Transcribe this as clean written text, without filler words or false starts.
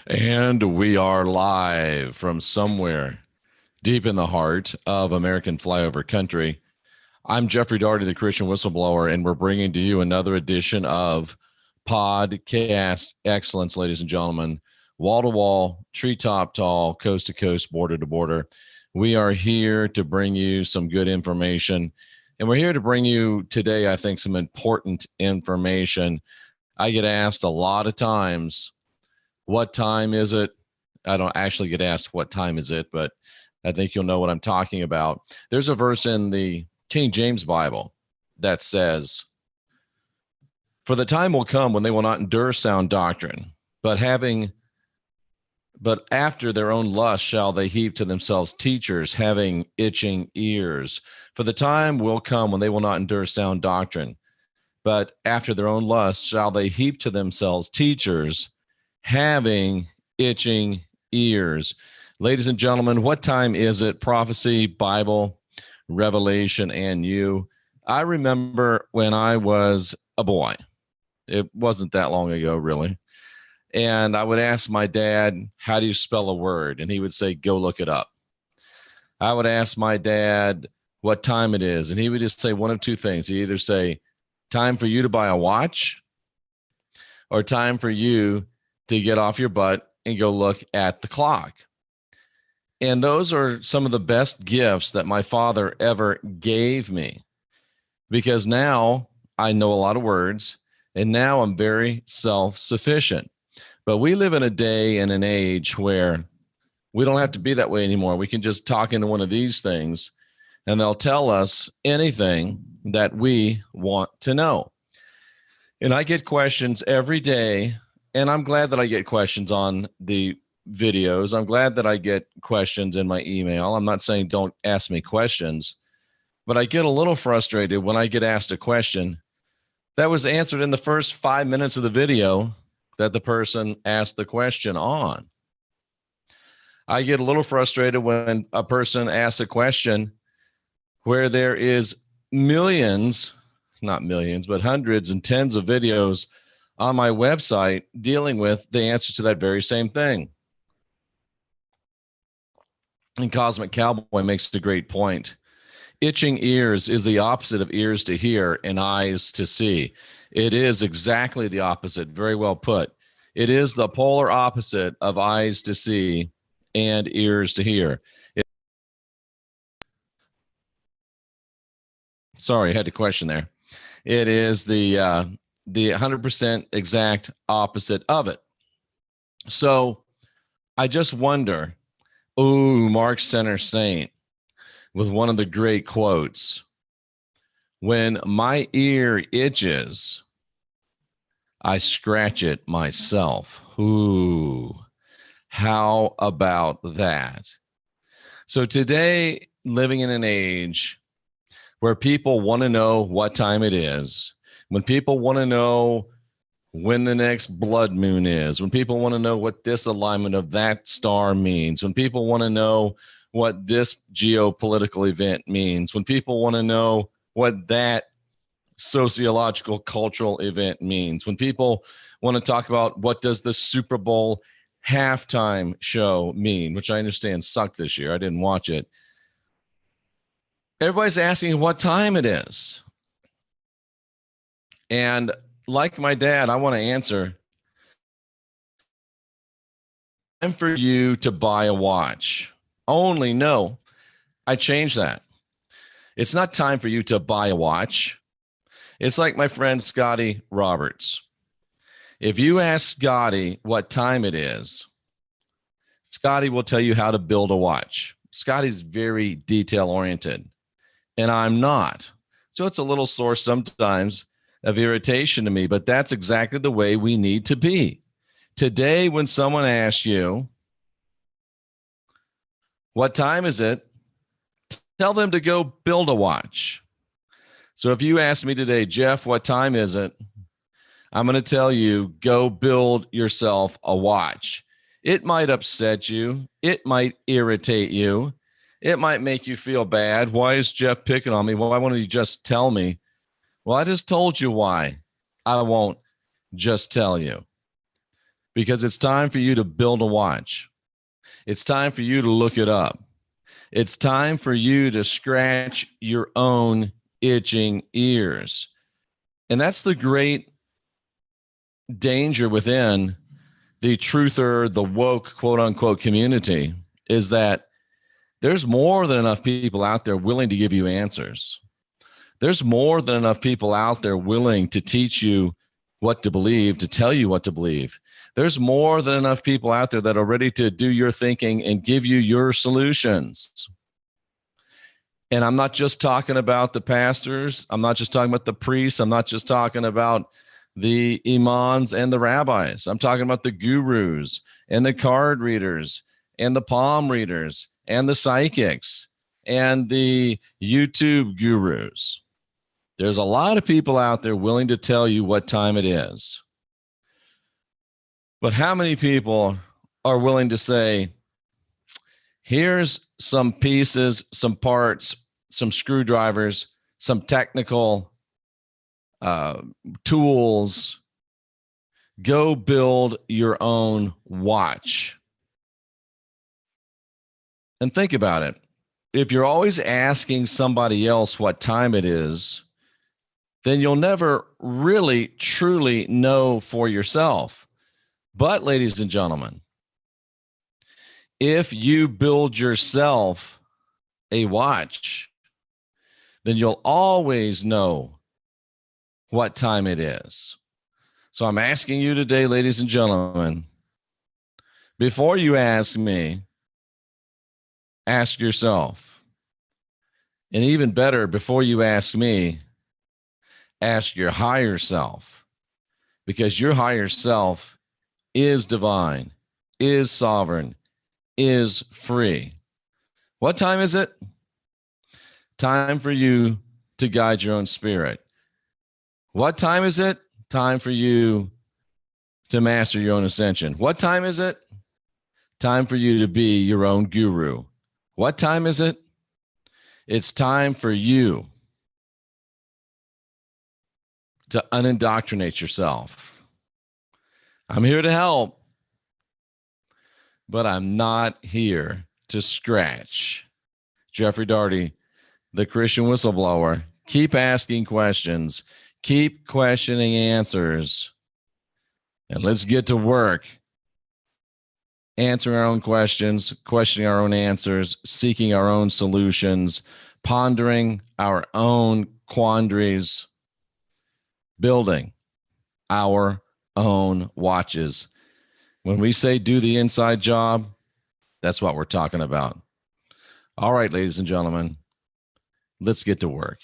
And we are live from somewhere deep in the heart of American flyover country. I'm Jeffrey Daugherty, the Christian Whistleblower, and we're bringing to you another edition of Podcast Excellence, ladies and gentlemen. Wall to wall, treetop tall, coast to coast, border to border. We are here to bring you some good information. And we're here to bring you today, I think, some important information. I get asked a lot of times, what time is it? I don't actually get asked what time is it, but I think you'll know what I'm talking about. There's a verse in the King James Bible that says, "For the time will come when they will not endure sound doctrine, but after their own lust shall they heap to themselves teachers having itching ears. For the time will come when they will not endure sound doctrine, but after their own lust shall they heap to themselves teachers having itching ears." Ladies and gentlemen, what time is it? Prophecy, Bible, Revelation, and you. I remember when I was a boy. It wasn't that long ago, really. And I would ask my dad, how do you spell a word? And he would say, go look it up. I would ask my dad what time it is. And he would just say one of two things. He'd either say, time for you to buy a watch, or time for you to get off your butt and go look at the clock. And those are some of the best gifts that my father ever gave me, because now I know a lot of words and now I'm very self-sufficient. But we live in a day and an age where we don't have to be that way anymore. We can just talk into one of these things and they'll tell us anything that we want to know. And I get questions every day. And I'm glad that I get questions on the videos. I'm glad that I get questions in my email. I'm not saying don't ask me questions, but I get a little frustrated when I get asked a question that was answered in the first 5 minutes of the video that the person asked the question on. I get a little frustrated when a person asks a question where there is millions, not millions, but hundreds and tens of videos on my website dealing with the answer to that very same thing. And Cosmic Cowboy makes a great point. Itching ears is the opposite of ears to hear and eyes to see. It is exactly the opposite. Very well put. It is the polar opposite of eyes to see and ears to hear. Sorry, I had a question there. It is the 100% exact opposite of it. So I just wonder, Mark Center Saint with one of the great quotes, when my ear itches, I scratch it myself. Ooh, how about that? So today, living in an age where people want to know what time it is, when people want to know when the next blood moon is, when people want to know what this alignment of that star means, when people want to know what this geopolitical event means, when people want to know what that sociological cultural event means, when people want to talk about what does the Super Bowl halftime show mean, which I understand sucked this year. I didn't watch it. Everybody's asking what time it is. And like my dad, I want to answer, time for you to buy a watch. Only no, I changed that. It's not time for you to buy a watch. It's like my friend Scotty Roberts. If you ask Scotty what time it is, Scotty will tell you how to build a watch. Scotty's very detail oriented, and I'm not. So it's a little source sometimes of irritation to me, but that's exactly the way we need to be. Today, when someone asks you, what time is it? Tell them to go build a watch. So if you ask me today, Jeff, what time is it? I'm going to tell you, go build yourself a watch. It might upset you. It might irritate you. It might make you feel bad. Why is Jeff picking on me? Why won't he just tell me? Well, I just told you why I won't just tell you. because it's time for you to build a watch. It's time for you to look it up. It's time for you to scratch your own itching ears. And that's the great danger within the truther, the woke, quote unquote, community, is that there's more than enough people out there willing to give you answers. There's more than enough people out there willing to teach you what to believe, to tell you what to believe. There's more than enough people out there that are ready to do your thinking and give you your solutions. And I'm not just talking about the pastors. I'm not just talking about the priests. I'm not just talking about the imams and the rabbis. I'm talking about the gurus and the card readers and the palm readers and the psychics and the YouTube gurus. There's a lot of people out there willing to tell you what time it is. But how many people are willing to say, here's some pieces, some parts, some screwdrivers, some technical tools. Go build your own watch. And think about it. If you're always asking somebody else what time it is, then you'll never really, truly know for yourself. But, ladies and gentlemen, if you build yourself a watch, then you'll always know what time it is. So I'm asking you today, ladies and gentlemen, before you ask me, ask yourself. And even better, before you ask me, ask your higher self, because your higher self is divine, is sovereign, is free. What time is it? Time for you to guide your own spirit. What time is it? Time for you to master your own ascension. What time is it? Time for you to be your own guru. What time is it? It's time for you to unindoctrinate yourself. I'm here to help, but I'm not here to scratch. Jeffrey Daugherty, the Christian whistleblower. Keep asking questions. Keep questioning answers. And let's get to work. Answering our own questions, questioning our own answers, seeking our own solutions, pondering our own quandaries, building our own watches. When we say do the inside job, that's what we're talking about. All right, ladies and gentlemen, let's get to work.